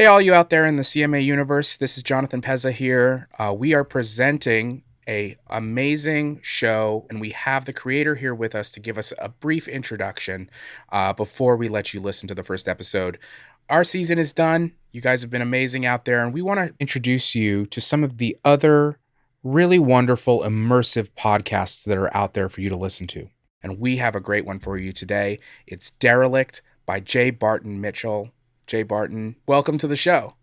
Hey, all you out there in the CMA universe, this is Jonathan Pezza here. We are presenting a amazing show, and we have the creator here with us to give us a brief introduction before we let you listen to the first episode. Our season is done. You guys have been amazing out there, and we want to introduce you to some of the other really wonderful, immersive podcasts that are out there for you to listen to. And we have a great one for you today. It's Derelict by Barton Mitchell. Jay Barton, welcome to the show.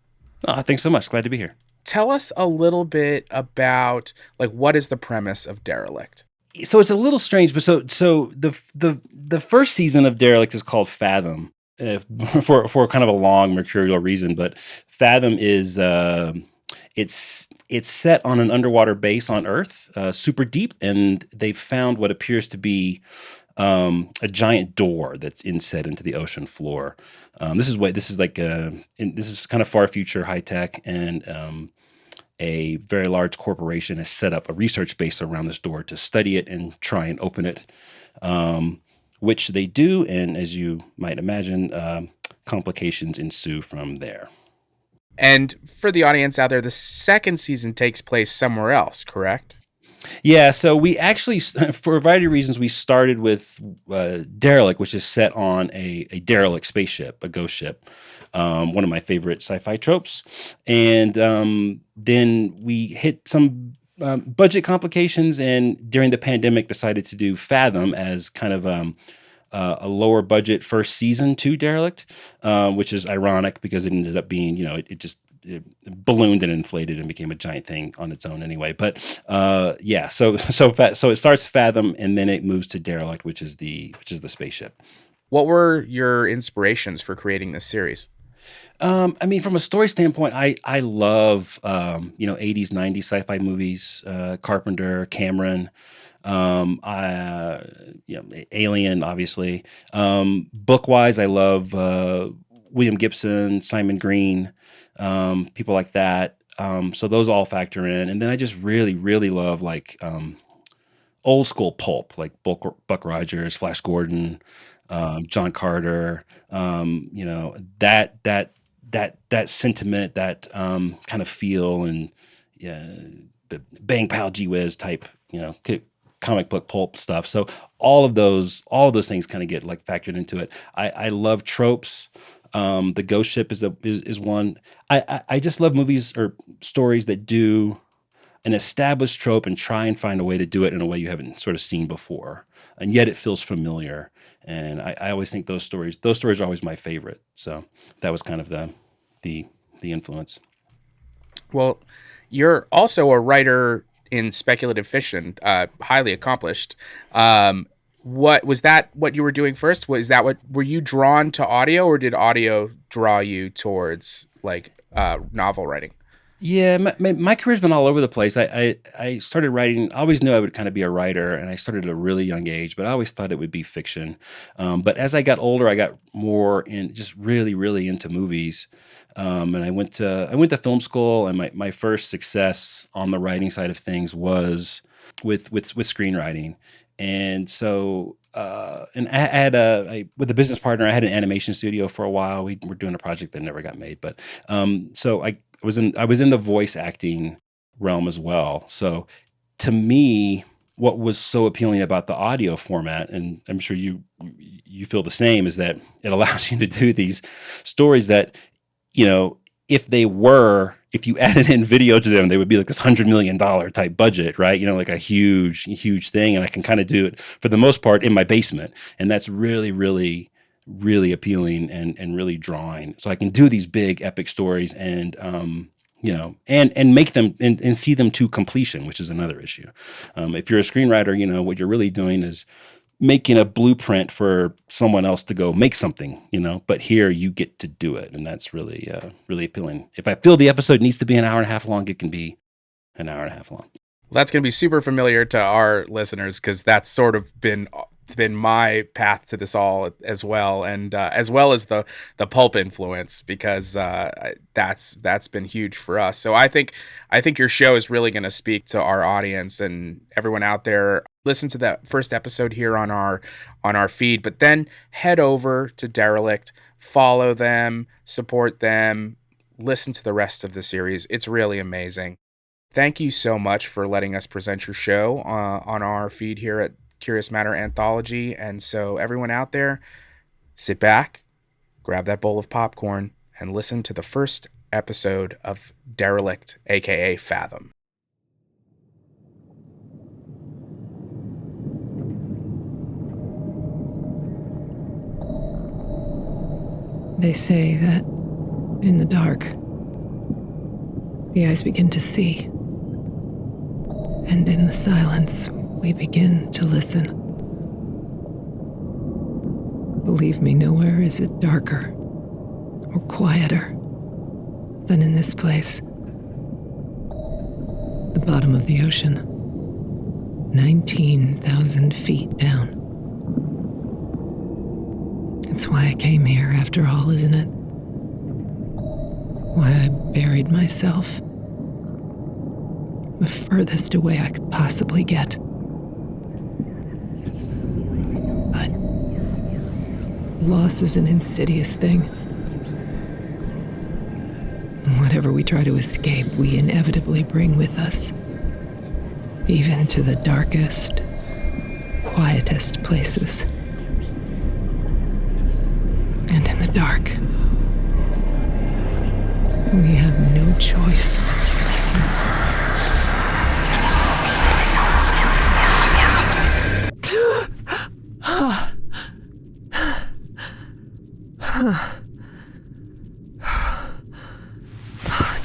Oh, thanks so much. Glad to be here. Tell us a little bit about what is the premise of Derelict? So it's a little strange, but the first season of Derelict is called Fathom, for kind of a long mercurial reason. But Fathom is it's set on an underwater base on Earth, super deep, and they found what appears to be a giant door that's inset into the ocean floor. This is kind of far future, high tech, and a very large corporation has set up a research base around this door to study it and try and open it, which they do. And as you might imagine, complications ensue from there. And for the audience out there, the second season takes place somewhere else, correct? Yeah, so we actually, for a variety of reasons, we started with Derelict, which is set on a derelict spaceship, a ghost ship, one of my favorite sci-fi tropes. And then we hit some budget complications, and during the pandemic, decided to do Fathom as kind of a lower budget first season to Derelict, which is ironic because it ended up being, it ballooned and inflated and became a giant thing on its own anyway. But yeah, so it starts Fathom and then it moves to Derelict, which is the spaceship. What were your inspirations for creating this series? I mean, from a story standpoint, I love 80s, 90s sci-fi movies, Carpenter, Cameron, Alien, obviously. Book wise, I love William Gibson, Simon Green, people like that. So those all factor in, and then I just really, really love old school pulp, like Buck Rogers, Flash Gordon, John Carter. That sentiment, that kind of feel, and yeah, bang pow gee whiz type, comic book pulp stuff. So all of those things kind of get factored into it. I love tropes. The ghost ship is one. I just love movies or stories that do an established trope and try and find a way to do it in a way you haven't sort of seen before, and yet it feels familiar. And I always think those stories are always my favorite. So that was kind of the influence. Well, you're also a writer in speculative fiction, highly accomplished. What was that? What you were doing first? Was that what were you drawn to audio, or did audio draw you towards novel writing? Yeah, my career's been all over the place. I started writing. I always knew I would kind of be a writer, and I started at a really young age. But I always thought it would be fiction. But as I got older, I got more in just really, really into movies. And I went to film school, and my first success on the writing side of things was with screenwriting. And so and I had with a business partner, I had an animation studio for a while. We were doing a project that never got made, but so I was in the voice acting realm as well. So to me, what was so appealing about the audio format, and I'm sure you feel the same, is that it allows you to do these stories that, you know, if you added in video to them, they would be like this $100 million type budget, right? Like a huge, huge thing. And I can kind of do it for the most part in my basement. And that's really, really, really appealing and really drawing. So I can do these big epic stories and, and make them and see them to completion, which is another issue. If you're a screenwriter, what you're really doing is making a blueprint for someone else to go make something, but here you get to do it. And that's really, really appealing. If I feel the episode needs to be an hour and a half long, it can be an hour and a half long. Well, that's going to be super familiar to our listeners because that's sort of been my path to this all as well, and as well as the pulp influence, because that's been huge for us. So I think your show is really going to speak to our audience and everyone out there. Listen to that first episode here on our feed, but then head over to Derelict, follow them, support them, listen to the rest of the series. It's really amazing. Thank you so much for letting us present your show on our feed here at Curious Matter Anthology. And so, everyone out there, sit back, grab that bowl of popcorn, and listen to the first episode of Derelict, aka Fathom. They say that in the dark, the eyes begin to see. And in the silence, we begin to listen. Believe me, nowhere is it darker or quieter than in this place. The bottom of the ocean, 19,000 feet down. It's why I came here, after all, isn't it? Why I buried myself the furthest away I could possibly get. But loss is an insidious thing. Whatever we try to escape, we inevitably bring with us, even to the darkest, quietest places. And in the dark, we have no choice but to listen.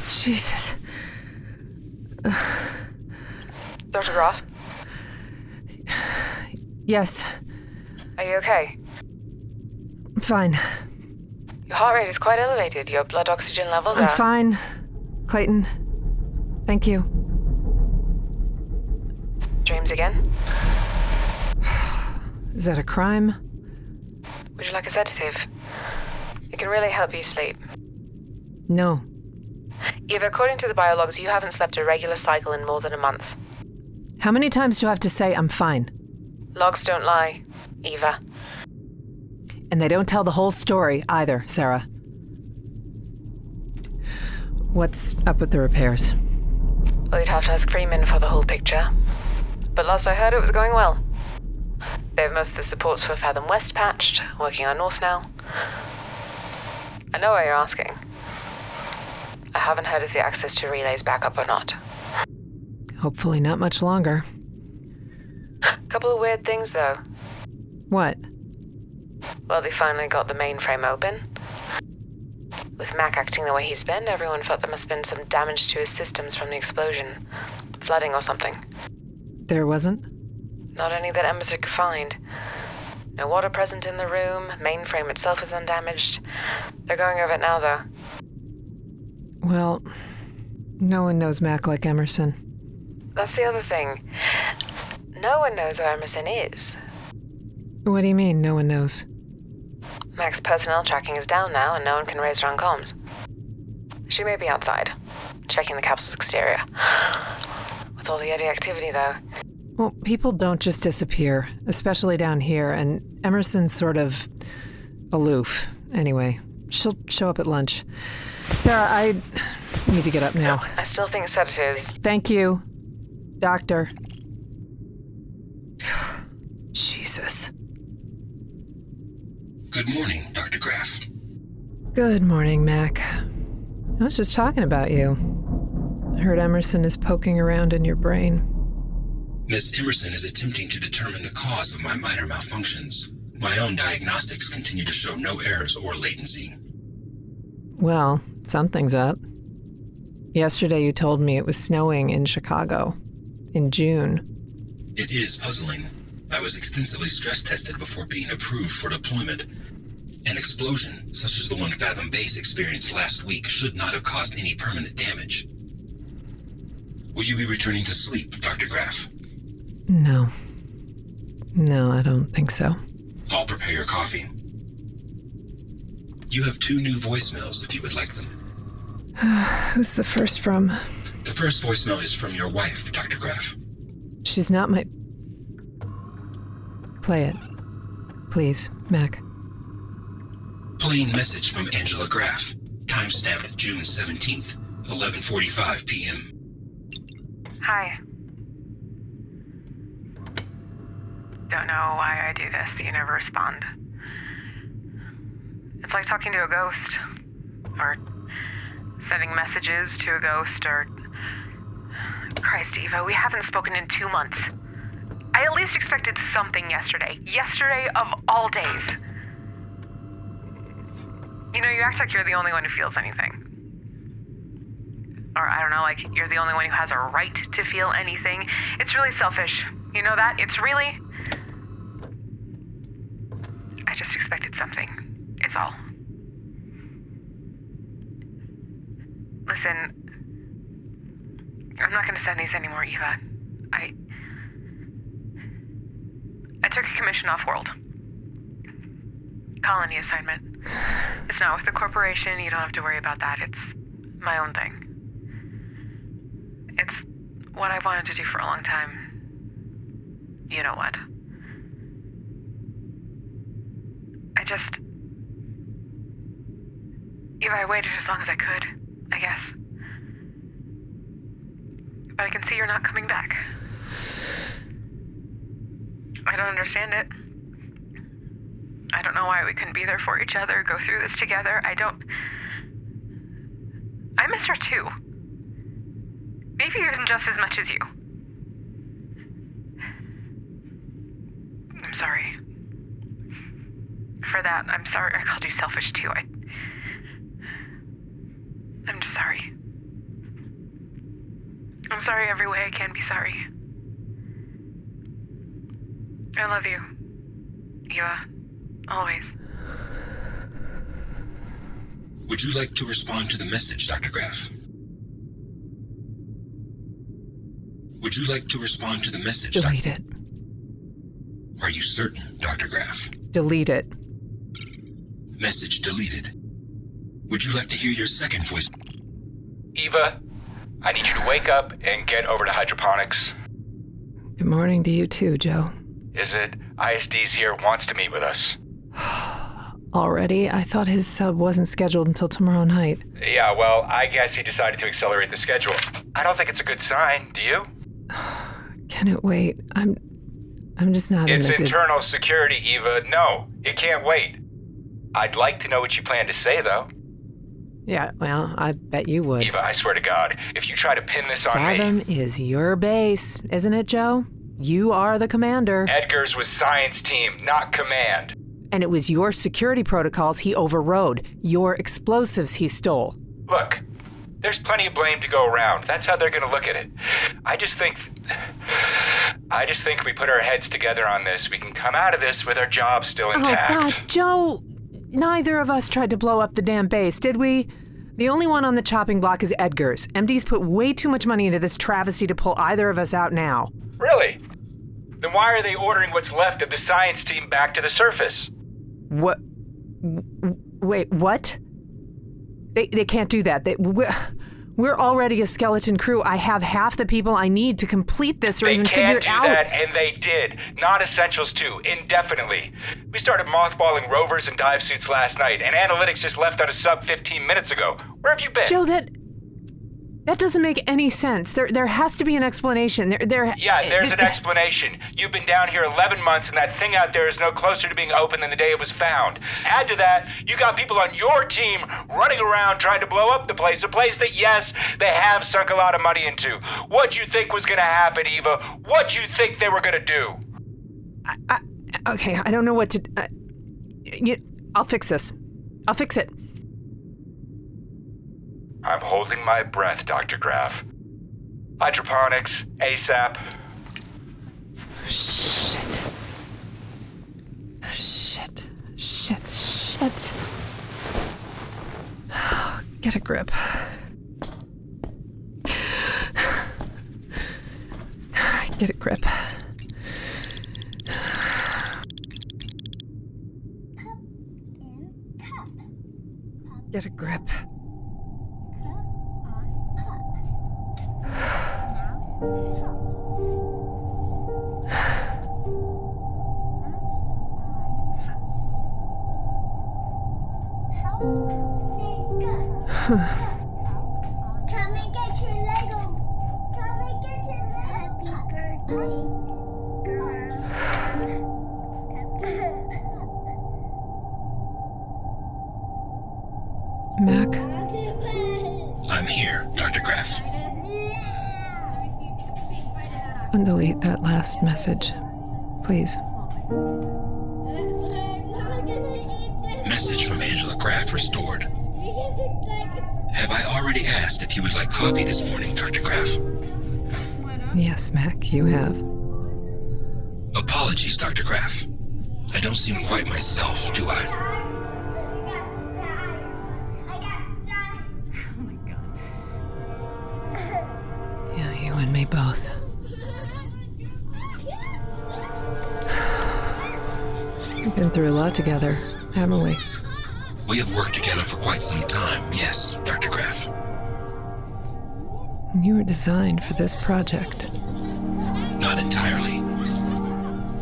Jesus. Dr. Groff? Yes, Are you okay? I'm fine. Your heart rate is quite elevated. Your blood oxygen levels I'm are... fine, Clayton. Thank you. Dreams again? Is that a crime? Would you like a sedative? It can really help you sleep. No. Eva, according to the biologs, you haven't slept a regular cycle in more than a month. How many times do I have to say I'm fine? Logs don't lie, Eva. And they don't tell the whole story either, Sarah. What's up with the repairs? Well, you'd have to ask Freeman for the whole picture. But last I heard, it was going well. They have most of the supports for Fathom West patched, working on North now. I know why you're asking. I haven't heard if the access to relays back up or not. Hopefully not much longer. Couple of weird things, though. What? Well, they finally got the mainframe open. With Mac acting the way he's been, everyone felt there must have been some damage to his systems from the explosion. Flooding or something. There wasn't? Not any that Embassy could find. No water present in the room, mainframe itself is undamaged. They're going over it now, though. Well, no one knows Mac like Emerson. That's the other thing. No one knows where Emerson is. What do you mean, no one knows? Mac's personnel tracking is down now, and no one can raise her on comms. She may be outside, checking the capsule's exterior. With all the Yeti activity, though. Well, people don't just disappear, especially down here, and Emerson's sort of aloof. Anyway, she'll show up at lunch. Sarah, I need to get up now. I still think sedatives. Thank you, Doctor. Jesus. Good morning, Dr. Graff. Good morning, Mac. I was just talking about you. I heard Emerson is poking around in your brain. Miss Emerson is attempting to determine the cause of my minor malfunctions. My own diagnostics continue to show no errors or latency. Well, something's up. Yesterday you told me it was snowing in Chicago. In June. It is puzzling. I was extensively stress-tested before being approved for deployment. An explosion, such as the one Fathom Base experienced last week, should not have caused any permanent damage. Will you be returning to sleep, Dr. Graff? No. No, I don't think so. I'll prepare your coffee. You have 2 new voicemails if you would like them. Who's the first from? The first voicemail is from your wife, Dr. Graff. She's not my... Play it. Please, Mac. Plain message from Angela Graff. Timestamped June 17th, 11:45 p.m. Hi. Don't know why I do this. You never respond. It's like talking to a ghost. Or sending messages to a ghost, or... Christ, Eva, we haven't spoken in 2 months. I at least expected something yesterday. Yesterday of all days. You know, you act like you're the only one who feels anything. Or, I don't know, like you're the only one who has a right to feel anything. It's really selfish. You know that? It's really... I just expected something. It's all. Listen, I'm not going to send these anymore, Eva. I took a commission off-world. Colony assignment. It's not with the corporation. You don't have to worry about that. It's my own thing. It's what I've wanted to do for a long time. You know what? Eva, I waited as long as I could, I guess. But I can see you're not coming back. I don't understand it. I don't know why we couldn't be there for each other, go through this together. I miss her too. Maybe even just as much as you. I'm sorry. For that, I'm sorry I called you selfish too. I'm just sorry. I'm sorry every way I can be sorry. I love you, Eva. Always. Would you like to respond to the message, Dr. Graff? Would you like to respond to the message, Delete it. Are you certain, Dr. Graff? Delete it. Message deleted. Would you like to hear your second voice? Eva, I need you to wake up and get over to hydroponics. Good morning to you too, Joe. Is it ISD's here wants to meet with us? Already? I thought his sub wasn't scheduled until tomorrow night. Yeah, well, I guess he decided to accelerate the schedule. I don't think it's a good sign, do you? Can it wait? I'm just not It's in a good... internal security, Eva. No, it can't wait. I'd like to know what you plan to say, though. Yeah, well, I bet you would. Eva, I swear to God, if you try to pin this on Fathom me... is your base, isn't it, Joe? You are the commander. Edgar's was science team, not command. And it was your security protocols he overrode, your explosives he stole. Look, there's plenty of blame to go around. That's how they're gonna look at it. I just think if we put our heads together on this, we can come out of this with our jobs still intact. Oh, God, Joe, neither of us tried to blow up the damn base, did we? The only one on the chopping block is Edgar's. MD's put way too much money into this travesty to pull either of us out now. Really? Then why are they ordering what's left of the science team back to the surface? What? Wait, what? They can't do that. We're already a skeleton crew. I have half the people I need to complete this or even figure it out. They can't do that, and they did. Not essentials too, indefinitely. We started mothballing rovers and dive suits last night, and analytics just left on a sub 15 minutes ago. Where have you been? Joe, that doesn't make any sense. There has to be an explanation. Yeah, there's an explanation. You've been down here 11 months, and that thing out there is no closer to being open than the day it was found. Add to that, you got people on your team running around trying to blow up the place, a place that, yes, they have sunk a lot of money into. What'd you think was gonna happen, Eva? What'd you think they were gonna do? Okay, I don't know what to... I'll fix this. I'll fix it. I'm holding my breath, Dr. Graff. Hydroponics, ASAP. Shit. Get a grip. Get a grip. Get a grip. Come and get your Lego. Come and get your Lego. Happy birthday, Mac, I'm here, Dr. Graff. undelete that last message, please. Message from Angela Graff restored. Have I already asked if you would like coffee this morning, Dr. Graff? Yes, Mac, you have. Apologies, Dr. Graff. I don't seem quite myself, do I? Yeah, you and me both. We've been through a lot together, haven't we? We have worked together for quite some time, yes, Dr. Graff. You were designed for this project. Not entirely.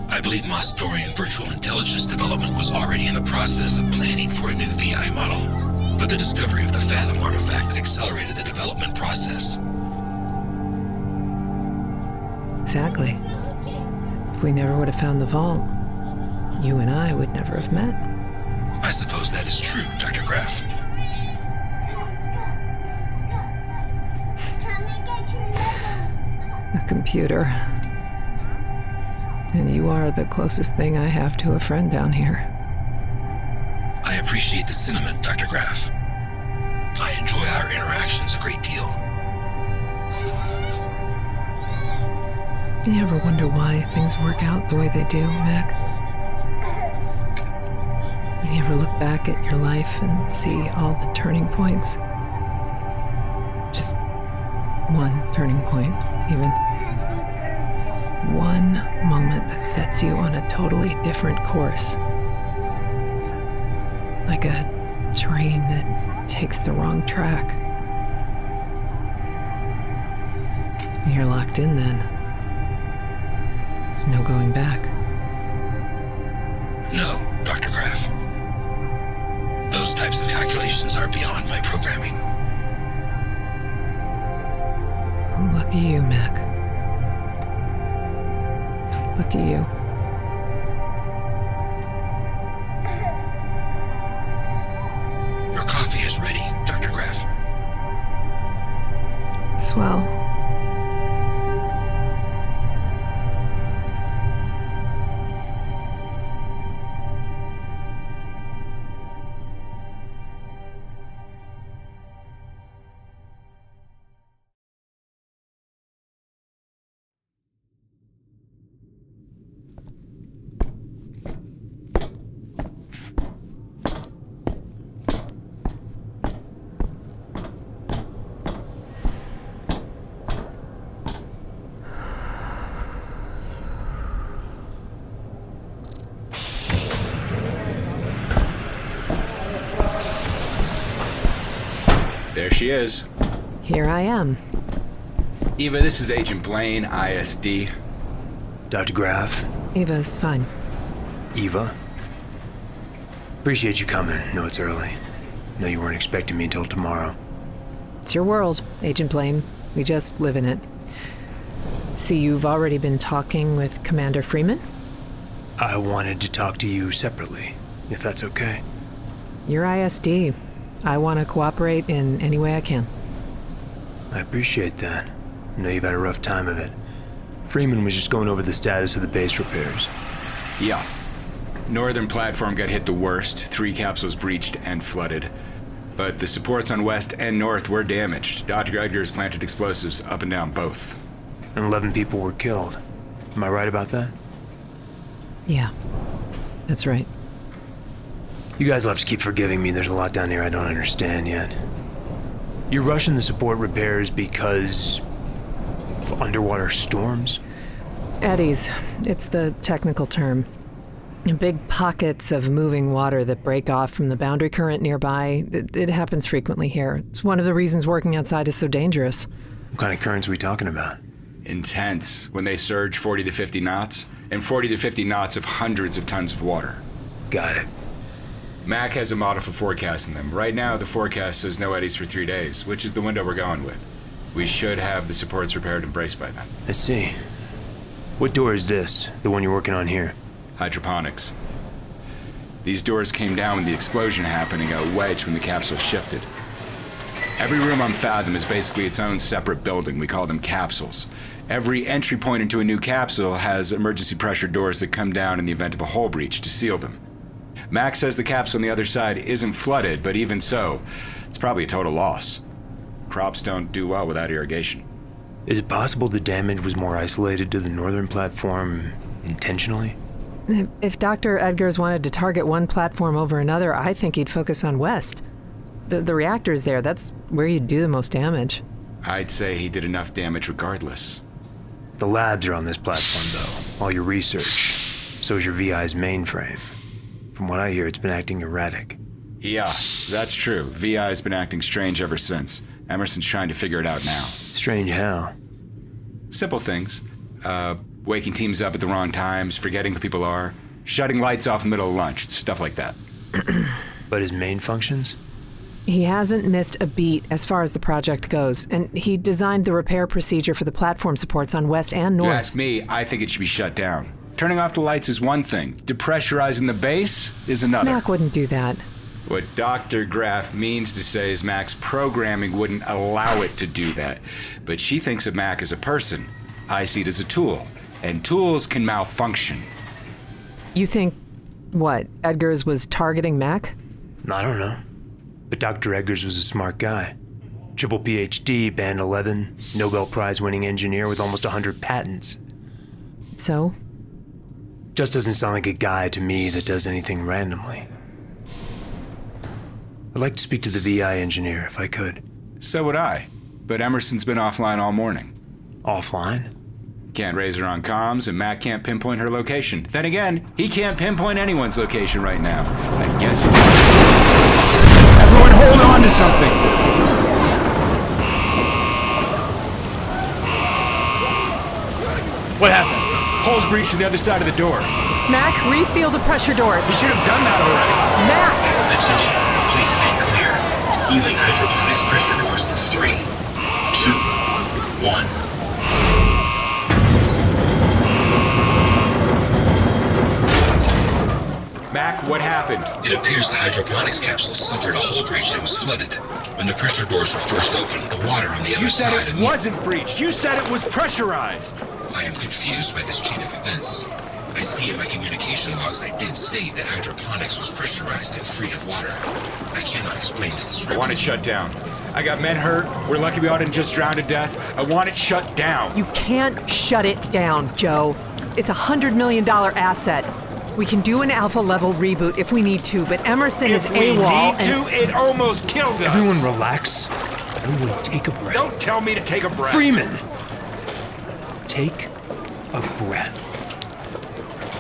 I believe Mossdorian virtual intelligence development was already in the process of planning for a new VI model, but the discovery of the Fathom artifact accelerated the development process. Exactly. If we never would have found the vault, you and I would never have met. I suppose that is true, Dr. Graff. A computer. And you are the closest thing I have to a friend down here. I appreciate the sentiment, Dr. Graff. I enjoy our interactions a great deal. You ever wonder why things work out the way they do, Mac? You ever look back at your life and see all the turning points? Just one turning point, even. One moment that sets you on a totally different course. Like a train that takes the wrong track. You're locked in then. There's no going back. No, Dr. Graff. Those types of calculations are beyond my programming. Lucky you, Mac. Lucky you. Your coffee is ready, Dr. Graff. Swell. There she is. Here I am. Eva, this is Agent Blaine, ISD. Dr. Graff, Eva's fine. Eva. Appreciate you coming. Know it's early. Know you weren't expecting me until tomorrow. It's your world, Agent Blaine. We just live in it. See, you've already been talking with Commander Freeman? I wanted to talk to you separately, if that's okay. You're ISD. I want to cooperate in any way I can. I appreciate that. I know you've had a rough time of it. Freeman was just going over the status of the base repairs. Yeah. Northern platform got hit the worst. 3 capsules breached and flooded. But the supports on west and north were damaged. Dr. Edgar's planted explosives up and down both. And 11 people were killed. Am I right about that? Yeah, that's right. You guys will have to keep forgiving me. There's a lot down here I don't understand yet. You're rushing the support repairs because of underwater storms? Eddies. It's the technical term. Big pockets of moving water that break off from the boundary current nearby. It happens frequently here. It's one of the reasons working outside is so dangerous. What kind of currents are we talking about? Intense. When they surge 40 to 50 knots, and 40 to 50 knots of hundreds of tons of water. Got it. Mac has a model for forecasting them. Right now, the forecast says no eddies for 3 days, which is the window we're going with. We should have the supports repaired and braced by then. I see. What door is this? The one you're working on here? Hydroponics. These doors came down when the explosion happened and got wedged when the capsule shifted. Every room on Fathom is basically its own separate building. We call them capsules. Every entry point into a new capsule has emergency pressure doors that come down in the event of a hull breach to seal them. Max says the capsule on the other side isn't flooded, but even so, it's probably a total loss. Crops don't do well without irrigation. Is it possible the damage was more isolated to the northern platform intentionally? If Dr. Edgars wanted to target one platform over another, I think he'd focus on west. The reactor's there. That's where you'd do the most damage. I'd say he did enough damage regardless. The labs are on this platform, though. All your research. So is your VI's mainframe. From what I hear, it's been acting erratic. Yeah, that's true. VI's been acting strange ever since. Emerson's trying to figure it out now. Strange how? Simple things. Waking teams up at the wrong times, forgetting who people are, shutting lights off in the middle of lunch, stuff like that. But his main functions? He hasn't missed a beat as far as the project goes, and he designed the repair procedure for the platform supports on west and north. You ask me, I think it should be shut down. Turning off the lights is one thing. Depressurizing the base is another. Mac wouldn't do that. What Dr. Graff means to say is Mac's programming wouldn't allow it to do that. But she thinks of Mac as a person. I see it as a tool. And tools can malfunction. You think, what, Edgars was targeting Mac? I don't know. But Dr. Edgars was a smart guy. Triple PhD, Band 11, Nobel Prize-winning engineer with almost 100 patents. So? Just doesn't sound like a guy to me that does anything randomly. I'd like to speak to the VI engineer, if I could. So would I. But Emerson's been offline all morning. Offline? Can't raise her on comms, and Mac can't pinpoint her location. Then again, he can't pinpoint anyone's location right now. I guess... Everyone hold on to something! What happened? Hole's breached to the other side of the door. Mac, reseal the pressure doors. He should have done that already. Mac! Attention, please stay clear. Sealing hydroponics pressure doors in 3, 2, 1. Mac, what happened? It appears the hydroponics capsule suffered a hull breach and was flooded. When the pressure doors were first opened, the water on the other side You said it wasn't breached. You said it was pressurized. I am confused by this chain of events. I see in my communication logs I did state that hydroponics was pressurized and free of water. I cannot explain this discrepancy. I want it shut down. I got men hurt. We're lucky we all didn't just drown to death. I want it shut down. You can't shut it down, Joe. It's a $100 million asset. We can do an alpha-level reboot if we need to, but Emerson is AWOL If we need to, it almost killed us. Everyone relax. Everyone take a breath. Don't tell me to take a breath. Freeman! Take a breath.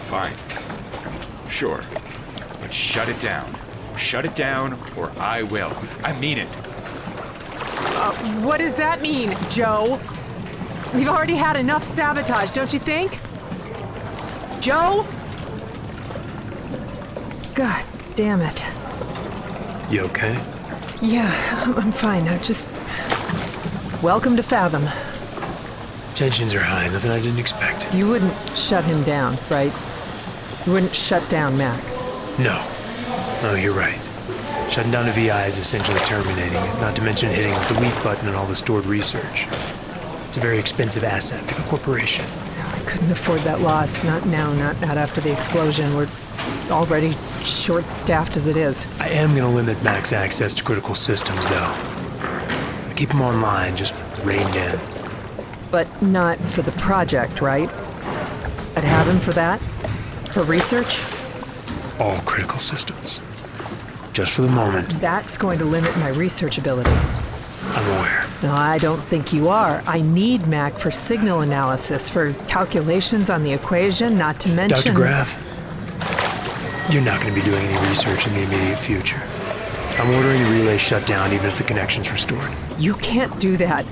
Fine. Sure. But shut it down. Shut it down, or I will. I mean it. What does that mean, Joe? We've already had enough sabotage, don't you think? Joe? God damn it. You okay? Yeah, I'm fine. Welcome to Fathom. Tensions are high, nothing I didn't expect. You wouldn't shut him down, right? You wouldn't shut down Mac. No. No, you're right. Shutting down a VI is essentially terminating it, not to mention hitting the delete button on all the stored research. It's a very expensive asset for the corporation. I couldn't afford that loss. Not now, not after the explosion. We're already short-staffed as it is. I am going to limit Mac's access to critical systems, though. Keep him online, just reined in. But not for the project, right? I'd have him for that? For research? All critical systems. Just for the moment. That's going to limit my research ability. I'm aware. No, I don't think you are. I need Mac for signal analysis, for calculations on the equation, not to mention... Dr. Graff, you're not going to be doing any research in the immediate future. I'm ordering the relay shut down even if the connection's restored. You can't do that.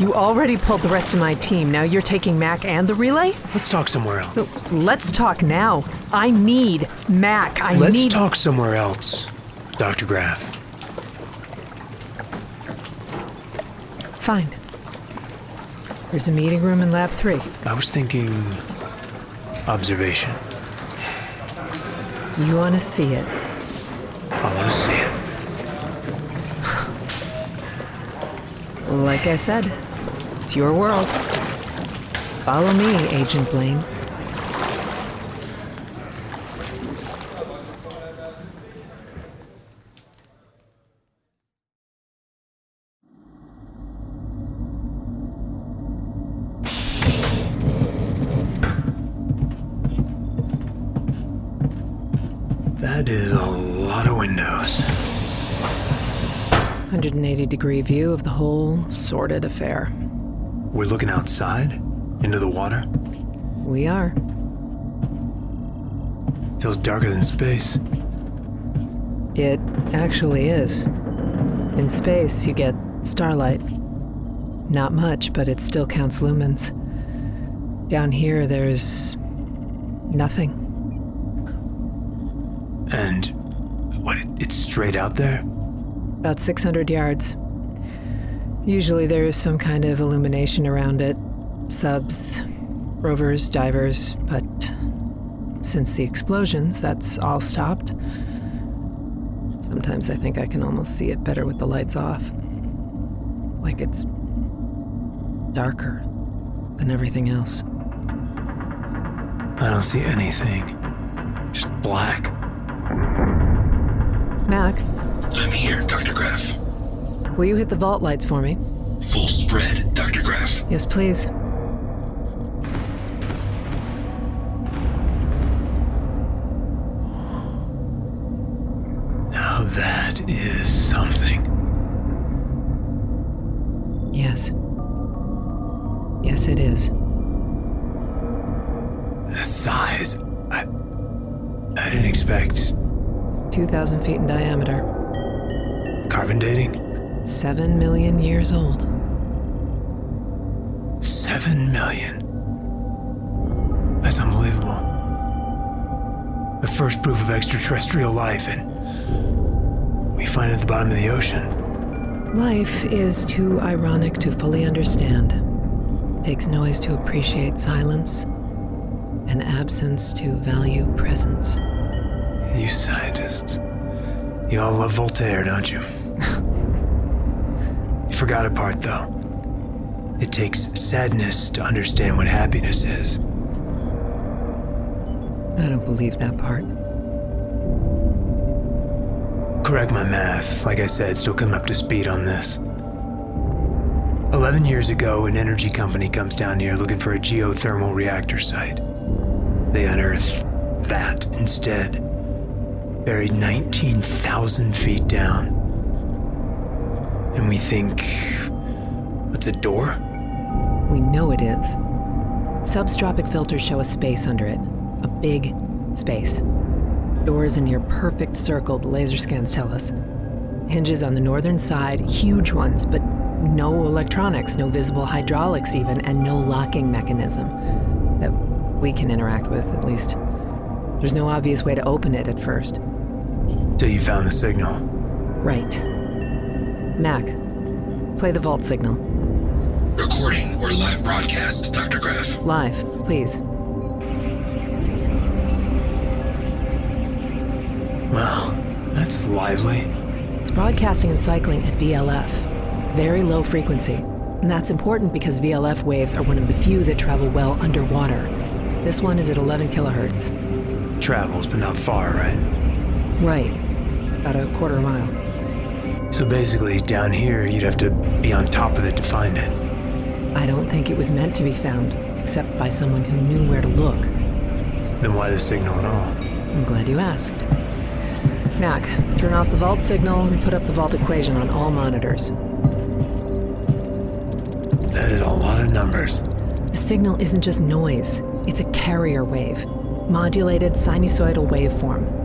You already pulled the rest of my team. Now you're taking Mac and the relay? Let's talk somewhere else. Let's talk now. I need Mac. Let's talk somewhere else, Dr. Graff. Fine. There's a meeting room in Lab 3. I was thinking observation. You want to see it? I want to see it. Like I said, it's your world. Follow me, Agent Blaine. That is a lot of windows. 180-degree view of the whole sordid affair. We're looking outside? Into the water? We are. Feels darker than space. It actually is. In space, you get starlight. Not much, but it still counts lumens. Down here, there's nothing. And what, it's straight out there? About 600 yards. Usually there's some kind of illumination around it. Subs, rovers, divers, but since the explosions, that's all stopped. Sometimes I think I can almost see it better with the lights off. Like it's darker than everything else. I don't see anything. Just black. Mac, I'm here, Dr. Graff. will you hit the vault lights for me? Full spread, Dr. Graff. Yes, please. Now that is something. Yes. Yes, it is. The size. I didn't expect. 2,000 feet in diameter. Carbon dating? 7 million years old. 7 million. That's unbelievable. The first proof of extraterrestrial life, and we find it at the bottom of the ocean. Life is too ironic to fully understand. Takes noise to appreciate silence, and absence to value presence. You scientists. You all love Voltaire, don't you? You forgot a part, though. It takes sadness to understand what happiness is. I don't believe that part. Correct my math. Like I said, still coming up to speed on this. 11 years ago, an energy company comes down here looking for a geothermal reactor site. They unearth that instead. Buried 19,000 feet down. And we think, what's a door? We know it is. Substropic filters show a space under it. A big space. Doors in near perfect circle, the laser scans tell us. Hinges on the northern side, huge ones, but no electronics, no visible hydraulics even, and no locking mechanism that we can interact with, at least. There's no obvious way to open it at first. Till you found the signal. Right. Mac, play the vault signal. Recording or live broadcast, Dr. Graff. Live, please. Wow, that's lively. It's broadcasting and cycling at VLF. Very low frequency. And that's important because VLF waves are one of the few that travel well underwater. This one is at 11 kilohertz. Travels, but not far, right? Right. About a quarter mile. So basically, down here, you'd have to be on top of it to find it. I don't think it was meant to be found, except by someone who knew where to look. Then why the signal at all? I'm glad you asked. Mac, turn off the vault signal and put up the vault equation on all monitors. That is a lot of numbers. The signal isn't just noise. It's a carrier wave. Modulated sinusoidal waveform.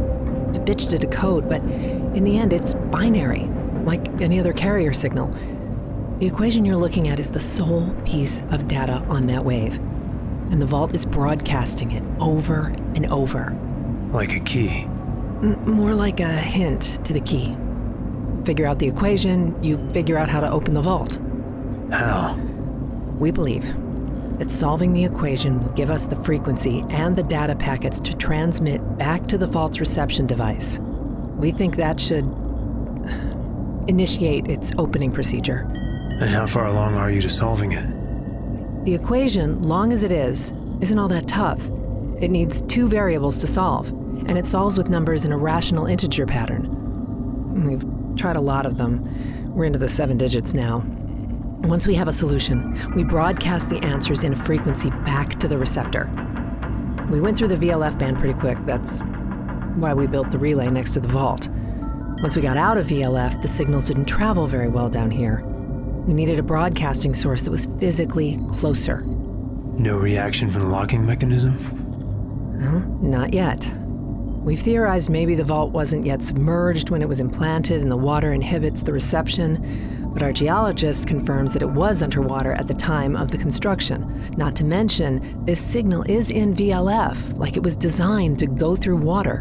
It's a bitch to decode, but in the end, it's binary, like any other carrier signal. The equation you're looking at is the sole piece of data on that wave. And the vault is broadcasting it over and over. Like a key. More like a hint to the key. Figure out the equation, you figure out how to open the vault. How? We believe that solving the equation will give us the frequency and the data packets to transmit back to the vault's reception device. We think that should initiate its opening procedure. And how far along are you to solving it? The equation, long as it is, isn't all that tough. It needs 2 variables to solve, and it solves with numbers in a rational integer pattern. We've tried a lot of them. We're into the 7 digits now. Once we have a solution, we broadcast the answers in a frequency back to the receptor. We went through the VLF band pretty quick. That's why we built the relay next to the vault. Once we got out of VLF, the signals didn't travel very well down here. We needed a broadcasting source that was physically closer. No reaction from the locking mechanism? Well, not yet. We've theorized maybe the vault wasn't yet submerged when it was implanted and the water inhibits the reception, but our geologist confirms that it was underwater at the time of the construction. Not to mention, this signal is in VLF, like it was designed to go through water.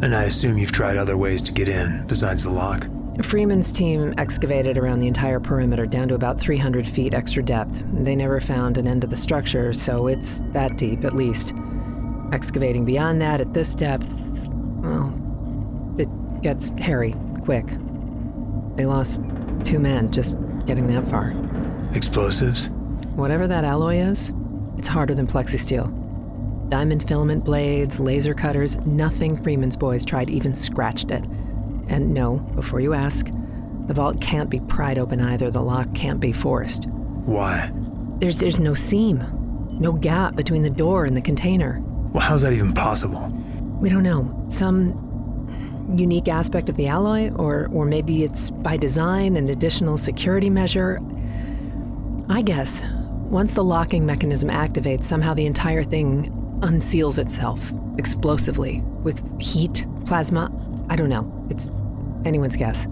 And I assume you've tried other ways to get in, besides the lock? Freeman's team excavated around the entire perimeter down to about 300 feet extra depth. They never found an end to the structure, so it's that deep at least. Excavating beyond that at this depth, well, it gets hairy quick. They lost 2 men just getting that far. Explosives? Whatever that alloy is, it's harder than plexisteel. Diamond filament blades, laser cutters, nothing Freeman's boys tried even scratched it. And no, before you ask, the vault can't be pried open either. The lock can't be forced. Why? There's no seam, no gap between the door and the container. Well, how's that even possible? We don't know. Some unique aspect of the alloy, or maybe it's by design, an additional security measure. I guess once the locking mechanism activates, somehow the entire thing unseals itself explosively with heat, plasma. I don't know. It's anyone's guess.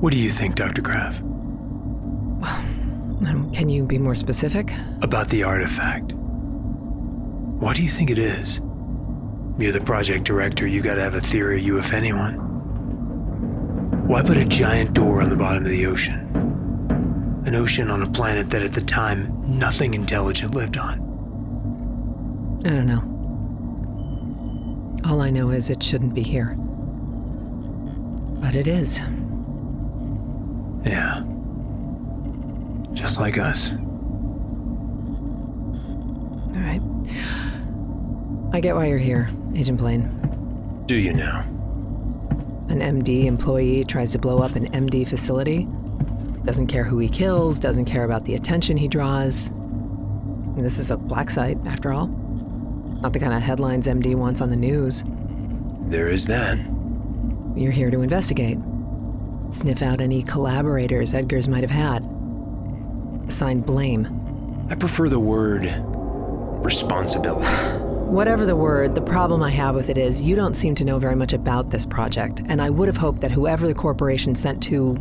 What do you think, Dr. Kraft? Can you be more specific? About the artifact. What do you think it is? You're the project director, you gotta have a theory, you if anyone. Why put a giant door on the bottom of the ocean? An ocean on a planet that at the time, nothing intelligent lived on. I don't know. All I know is it shouldn't be here. But it is. Yeah. Just like us. All right. I get why you're here, Agent Blaine. Do you now? An MD employee tries to blow up an MD facility. Doesn't care who he kills, doesn't care about the attention he draws. And this is a black site, after all. Not the kind of headlines MD wants on the news. There is that. You're here to investigate. Sniff out any collaborators Edgar's might have had. Assign blame. I prefer the word responsibility. Whatever the word, the problem I have with it is you don't seem to know very much about this project, and I would have hoped that whoever the corporation sent to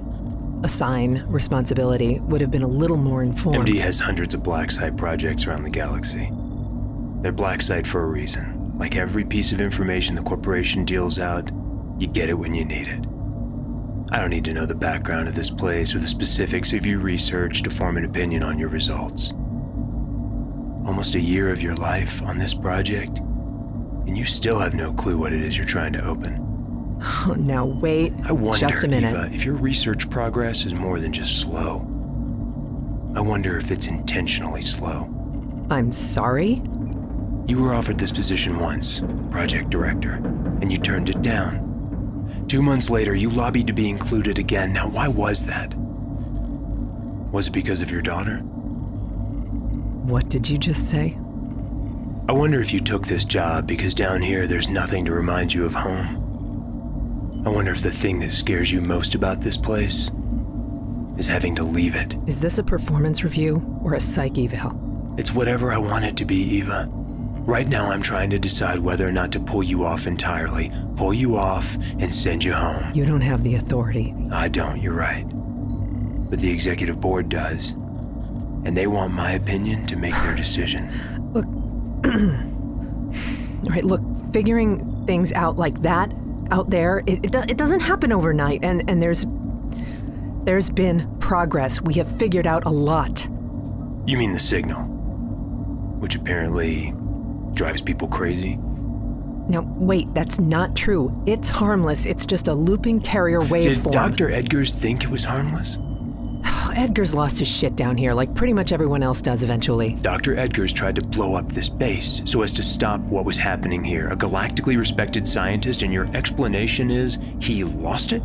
assign responsibility would have been a little more informed. MD has hundreds of black site projects around the galaxy. They're black site for a reason. Like every piece of information the corporation deals out, you get it when you need it. I don't need to know the background of this place or the specifics of your research to form an opinion on your results. Almost a year of your life on this project, and you still have no clue what it is you're trying to open. Oh, now wait I wonder, just a minute. Eva, if your research progress is more than just slow. I wonder if it's intentionally slow. I'm sorry? You were offered this position once, project director, and you turned it down. 2 months later, you lobbied to be included again. Now, why was that? Was it because of your daughter? What did you just say? I wonder if you took this job because down here there's nothing to remind you of home. I wonder if the thing that scares you most about this place is having to leave it. Is this a performance review or a psych eval? It's whatever I want it to be, Eva. Right now, I'm trying to decide whether or not to pull you off entirely. Pull you off and send you home. You don't have the authority. I don't, you're right. But the executive board does. And they want my opinion to make their decision. Look, all right, look, figuring things out like that out there, it doesn't happen overnight, and there's been progress. We have figured out a lot. You mean the signal? Which apparently drives people crazy? Now, wait, that's not true. It's harmless. It's just a looping carrier waveform. Did Dr. Edgars think it was harmless? Edgar's lost his shit down here, like pretty much everyone else does eventually. Dr. Edgars tried to blow up this base so as to stop what was happening here. A galactically respected scientist, and your explanation is he lost it?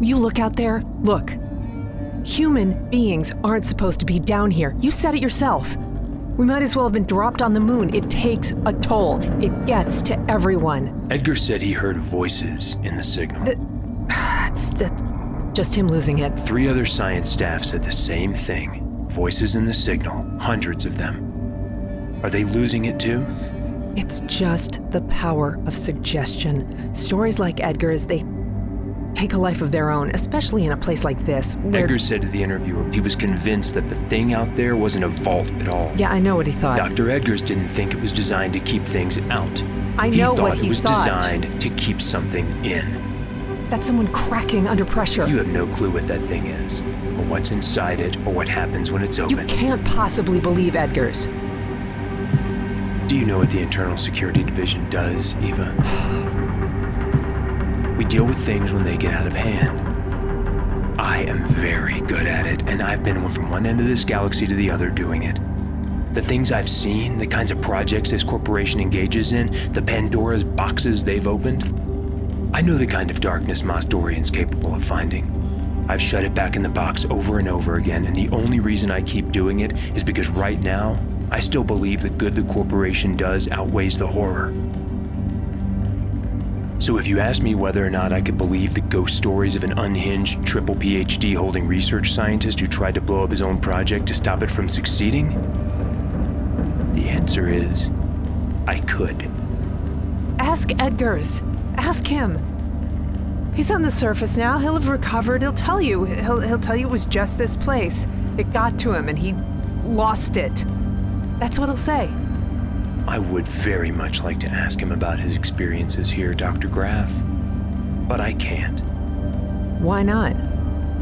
You look out there, look. Human beings aren't supposed to be down here. You said it yourself. We might as well have been dropped on the moon. It takes a toll. It gets to everyone. Edgar said he heard voices in the signal. It's just him losing it. 3 other science staff said the same thing. Voices in the signal, hundreds of them. Are they losing it too? It's just the power of suggestion. Stories like Edgar's, they take a life of their own, especially in a place like this, where... Edgar said to the interviewer he was convinced that the thing out there wasn't a vault at all. Yeah, I know what he thought. Dr. Edgars didn't think it was designed to keep things out. I know what he thought. It was thought. designed to keep something in. That's someone cracking under pressure. You have no clue what that thing is, or what's inside it, or what happens when it's open. You can't possibly believe Edgar's. Do you know what the Internal Security Division does, Eva? We deal with things when they get out of hand. I am very good at it, and I've been from one end of this galaxy to the other doing it. The things I've seen, the kinds of projects this corporation engages in, the Pandora's boxes they've opened, I know the kind of darkness Mos Dorian's capable of finding. I've shut it back in the box over and over again, and the only reason I keep doing it is because right now, I still believe the good the corporation does outweighs the horror. So if you ask me whether or not I could believe the ghost stories of an unhinged triple PhD holding research scientist who tried to blow up his own project to stop it from succeeding, the answer is, I could. Ask Edgar's. Ask him. He's on the surface now. He'll have recovered. He'll tell you. He'll tell you it was just this place. It got to him and he lost it. That's what he'll say. I would very much like to ask him about his experiences here, Dr. Graff, but I can't. Why not?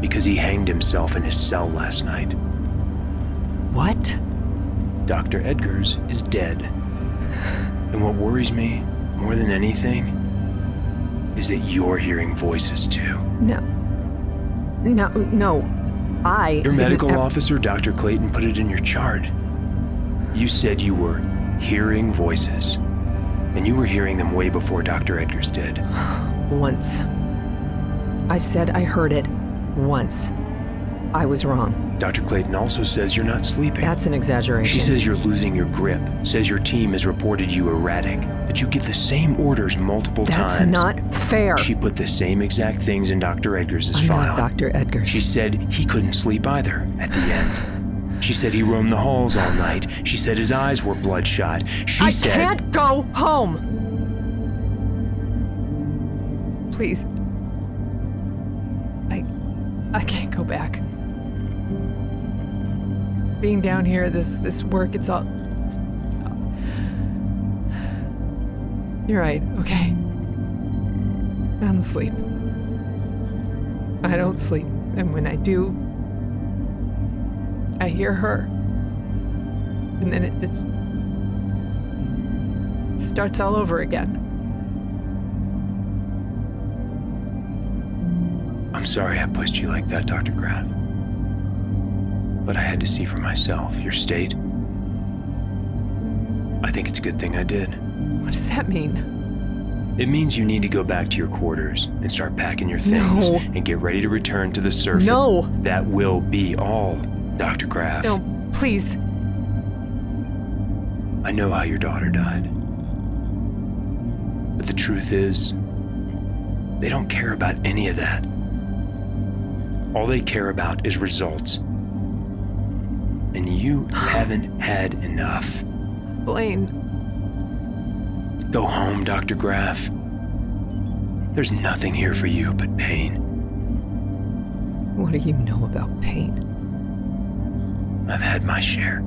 Because he hanged himself in his cell last night. What? Dr. Edgars is dead. And what worries me more than anything is that you're hearing voices too. No. Your medical officer, Dr. Clayton, put it in your chart. You said you were hearing voices, and you were hearing them way before Dr. Edgars did. Once. I said I heard it once. I was wrong. Dr. Clayton also says you're not sleeping. That's an exaggeration. She says you're losing your grip, says your team has reported you erratic, that you give the same orders multiple times. That's not fair. She put the same exact things in Dr. Edgars' file. I'm not Dr. Edgars. She said he couldn't sleep either at the end. She said he roamed the halls all night. She said his eyes were bloodshot. She said... I can't go home! Please. I can't go back. Being down here, this work, it's all... You're right, okay? I don't sleep. I don't sleep. And when I do, I hear her. And then it starts all over again. I'm sorry I pushed you like that, Dr. Graff. But I had to see for myself your state. I think it's a good thing I did. What does that mean? It means you need to go back to your quarters and start packing your things and get ready to return to the surface. No! That will be all, Dr. Graff. No, please. I know how your daughter died. But the truth is, they don't care about any of that. All they care about is results. And you haven't had enough. Blaine, Go home, Dr. Graff. There's nothing here for you but pain. What do you know about pain? I've had my share.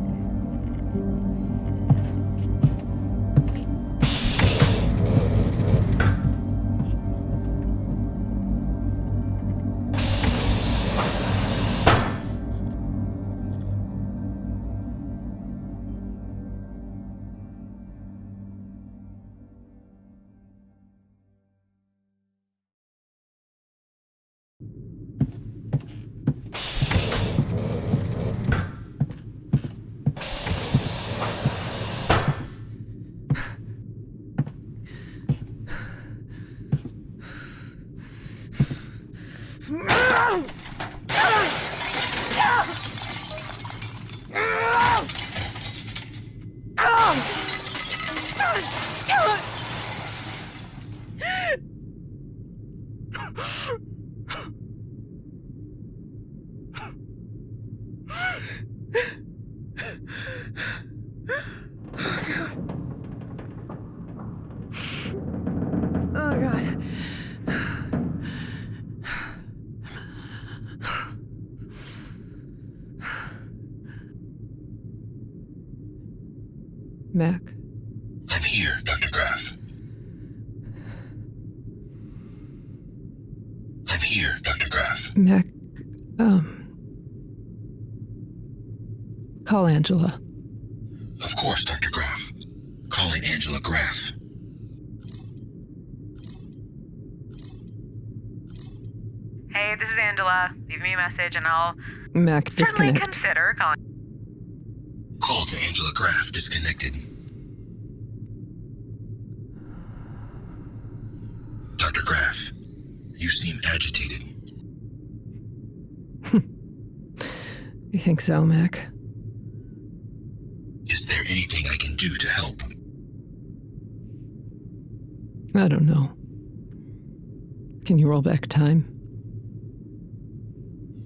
Oh, God. Mac, I'm here, Dr. Graff. I'm here, Dr. Graff. Mac, call Angela. Of course, Dr. Graff. Calling Angela Graff. Hey, this is Angela. Leave me a message and I'll Mac, certainly disconnect. consider calling. Call to Angela Graff disconnected. Dr. Graff, you seem agitated. You think so, Mac? Is there anything I can do to help? I don't know. Can you roll back time?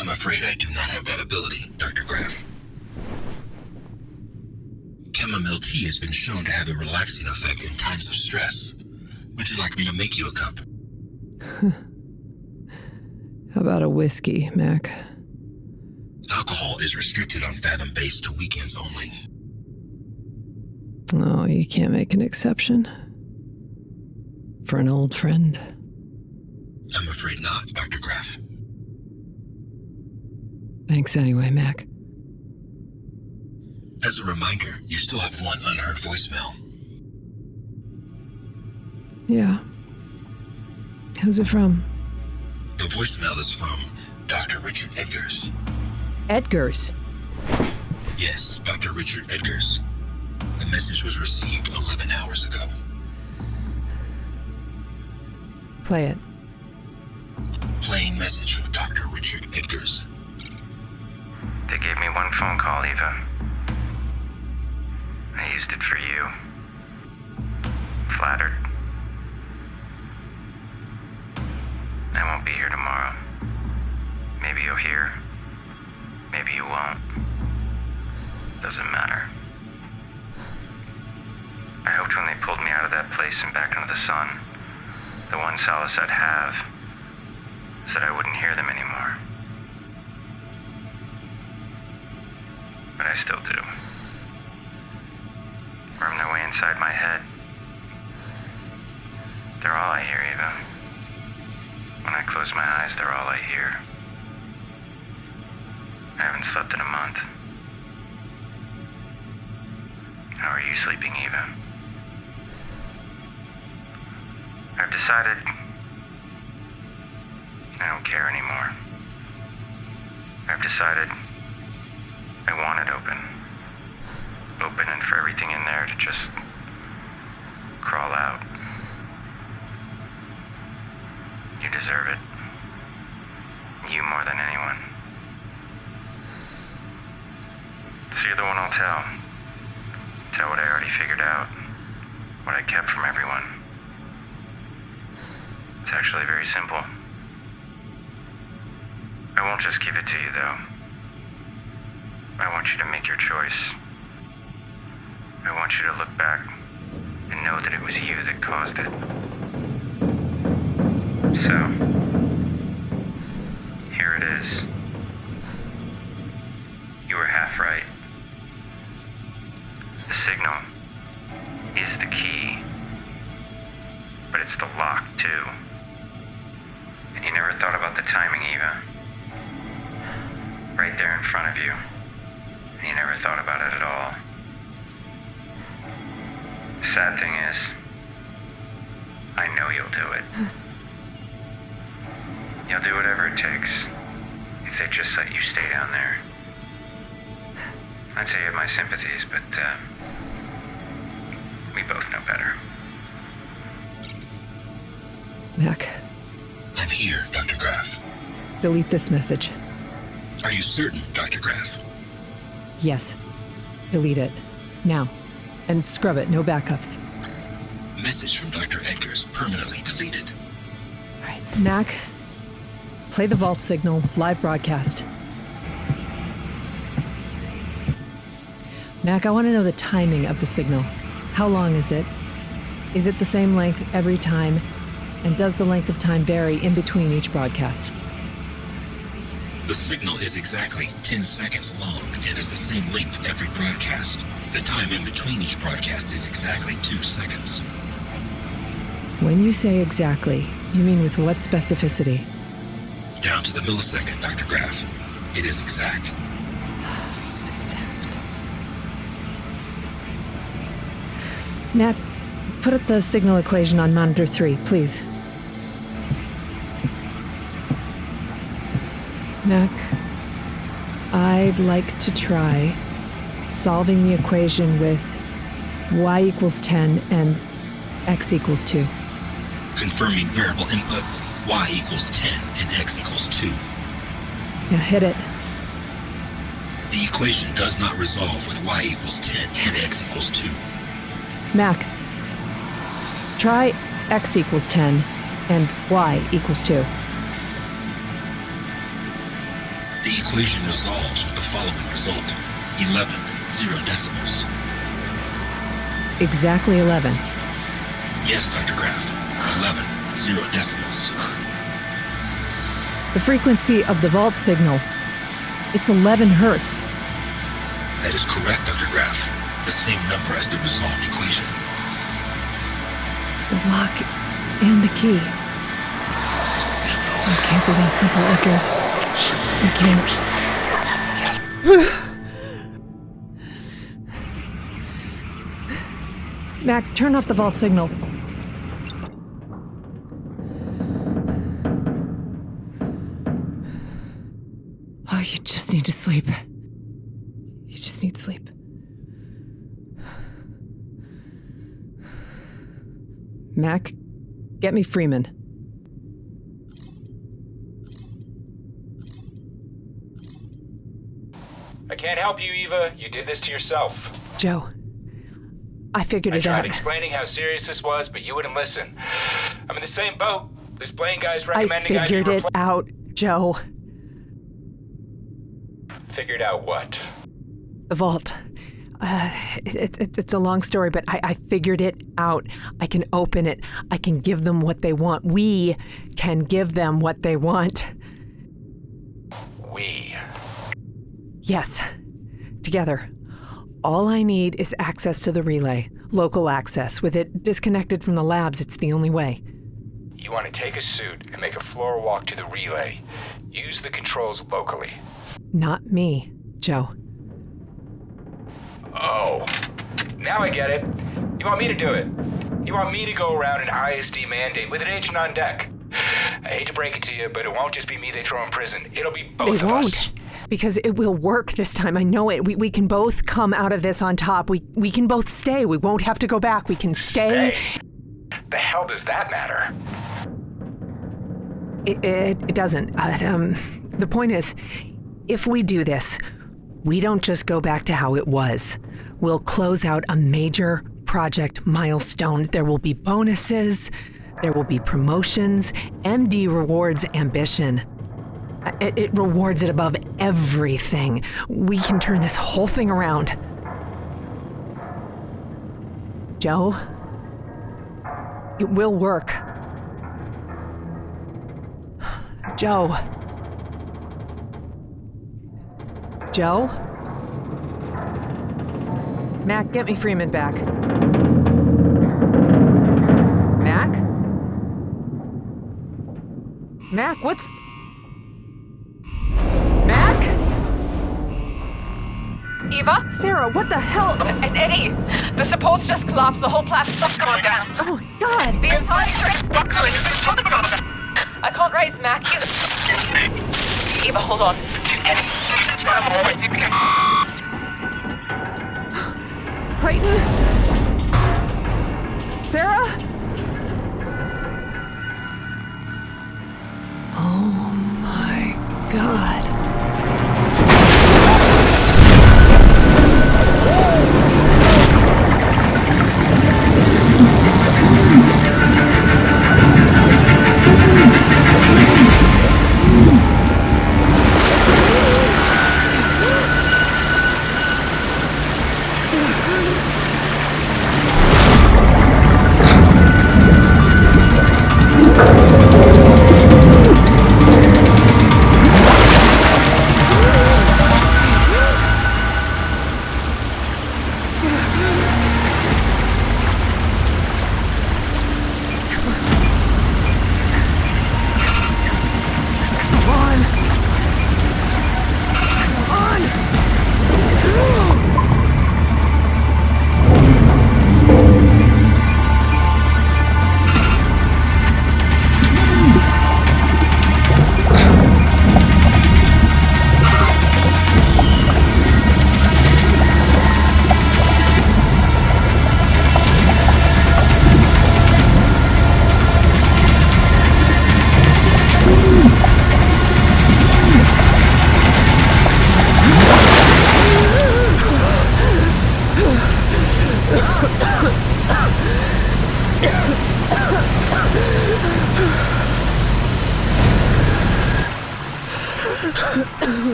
I'm afraid I do not have that ability, Dr. Graff. Chamomile tea has been shown to have a relaxing effect in times of stress. Would you like me to make you a cup? How about a whiskey, Mac? Alcohol is restricted on Fathom base to weekends only. Oh, you can't make an exception? For an old friend? I'm afraid not, Dr. Graff. Thanks anyway, Mac. As a reminder, you still have one unheard voicemail. Yeah. Who's it from? The voicemail is from Dr. Richard Edgars. Edgar's. Yes, Dr. Richard Edgars. The message was received 11 hours ago. Play it. Playing message from Dr. Richard Edgars. They gave me one phone call, Eva. I used it for you. Flattered. I won't be here tomorrow. Maybe you'll hear. Maybe you won't. Doesn't matter. I hoped when they pulled me out of that place and back into the sun, the one solace I'd have is that I wouldn't hear them anymore. But I still do. Worm their way inside my head. They're all I hear, Eva. When I close my eyes, they're all I hear. I haven't slept in a month. How are you sleeping, Eva? I've decided I don't care anymore. I've decided I want it open. Open and for everything in there to just crawl out. You deserve it. You more than anyone. So you're the one I'll tell. Tell what I already figured out. What I kept from everyone. It's actually very simple. I won't just give it to you, though. I want you to make your choice. I want you to look back and know that it was you that caused it. So, here it is. You were half right. The signal is the key, but it's the lock, too. And you never thought about the timing, Eva. Right there in front of you. And you never thought about it at all. The sad thing is, I know you'll do it. You'll do whatever it takes if they just let you stay down there. I'd say you have my sympathies, but we both know better. Mac, I'm here, Dr. Graff. delete this message. Are you certain, Dr. Graff? Yes. Delete it. Now. And scrub it, no backups. Message from Dr. Edgar's permanently deleted. All right, Mac, play the vault signal, live broadcast. Mac, I want to know the timing of the signal. How long is it? Is it the same length every time? And does the length of time vary in between each broadcast? The signal is exactly 10 seconds long and is the same length every broadcast. The time in between each broadcast is exactly 2 seconds. When you say exactly, you mean with what specificity? Down to the millisecond, Dr. Graff. It is exact. It's exact. Nat, put up the signal equation on monitor 3, please. Mac, I'd like to try solving the equation with y equals 10 and x equals 2. Confirming variable input, y equals 10 and x equals 2. Now hit it. The equation does not resolve with y equals 10 and x equals 2. Mac, try x equals 10 and y equals 2. The equation resolves with the following result. 11, 0 decimals. Exactly 11. Yes, Dr. Graff. 11, 0 decimals. The frequency of the vault signal, it's 11 hertz. That is correct, Dr. Graff. The same number as the resolved equation. The lock and the key. I can't be that simple, Edgars. I can't. Mac, turn off the vault signal. Oh, you just need to sleep. You just need sleep. Mac, get me Freeman. I can't help you, Eva. You did this to yourself. Joe, I figured I it tried out. explaining how serious this was, but you wouldn't listen. I'm in the same boat. This Blaine guy's I recommending I be figured it out, Joe. Figured out what? The vault. It's a long story, but I figured it out. I can open it. I can give them what they want. We can give them what they want. We. Yes. Together. All I need is access to the relay. Local access. With it disconnected from the labs, it's the only way. You want to take a suit and make a floor walk to the relay. Use the controls locally. Not me, Joe. Oh. Now I get it. You want me to do it. You want me to go around an ISD mandate with an agent on deck. I hate to break it to you, but it won't just be me they throw in prison. It'll be both They of won't. us. Because it will work this time. I know it. We can both come out of this on top. We can both stay. We won't have to go back. We can stay. The hell does that matter? It doesn't. The point is, if we do this, we don't just go back to how it was. We'll close out a major project milestone. There will be bonuses. There will be promotions. MD rewards ambition. It rewards it above everything. We can turn this whole thing around. Joe, It will work. Joe. Joe? Mac, get me Freeman back. Mac? Mac, what's... Mac? Eva? Sarah, what the hell? It's Eddie. The supports just collapsed. The whole platform's going down. Oh my God! The entire I can't raise Mac. He's... Eva, hold on. Clayton? Sarah? Oh my God.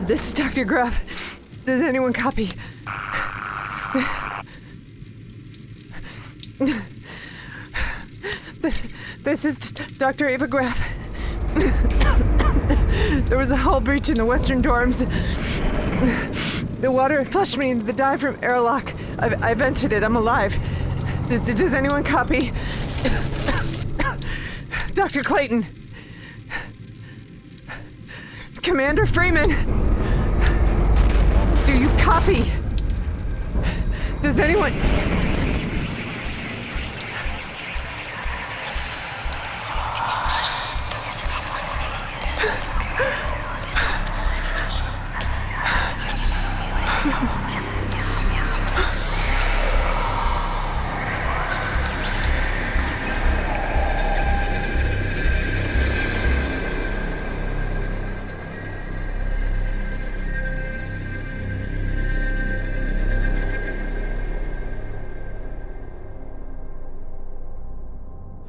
This is Dr. Gruff. Does anyone copy? This is Dr. Ava Graff. There was a hull breach in the western dorms. The water flushed me into the diaphragm airlock. I vented it. I'm alive. Does anyone copy? Dr. Clayton. Commander Freeman. Do you copy? Does anyone...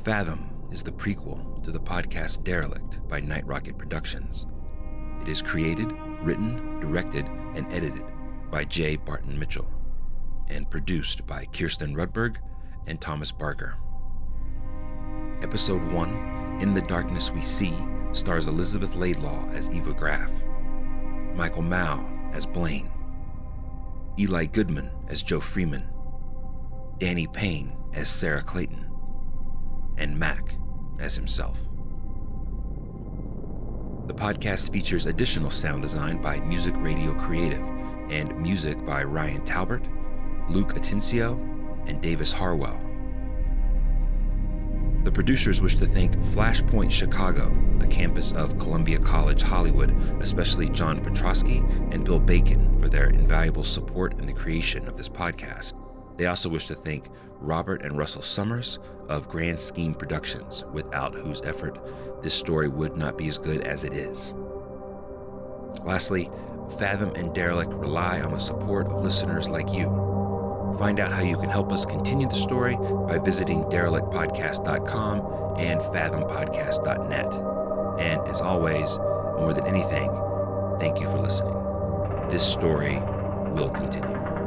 Fathom is the prequel to the podcast Derelict by Night Rocket Productions. It is created, written, directed, and edited by J. Barton Mitchell, and produced by Kirsten Rudberg and Thomas Barker. Episode 1, In the Darkness We See, stars Elizabeth Laidlaw as Eva Graff, Michael Mao as Blaine, Eli Goodman as Joe Freeman, Danny Payne as Sarah Clayton, and Mac as himself. The podcast features additional sound design by Music Radio Creative and music by Ryan Talbert, Luke Atencio, and Davis Harwell. The producers wish to thank Flashpoint Chicago, a campus of Columbia College Hollywood, especially John Petrosky and Bill Bacon, for their invaluable support in the creation of this podcast. They also wish to thank Robert and Russell Summers of Grand Scheme Productions, without whose effort this story would not be as good as it is. Lastly, Fathom and Derelict rely on the support of listeners like you. Find out how you can help us continue the story by visiting derelictpodcast.com and fathompodcast.net. And as always, more than anything, thank you for listening. This story will continue.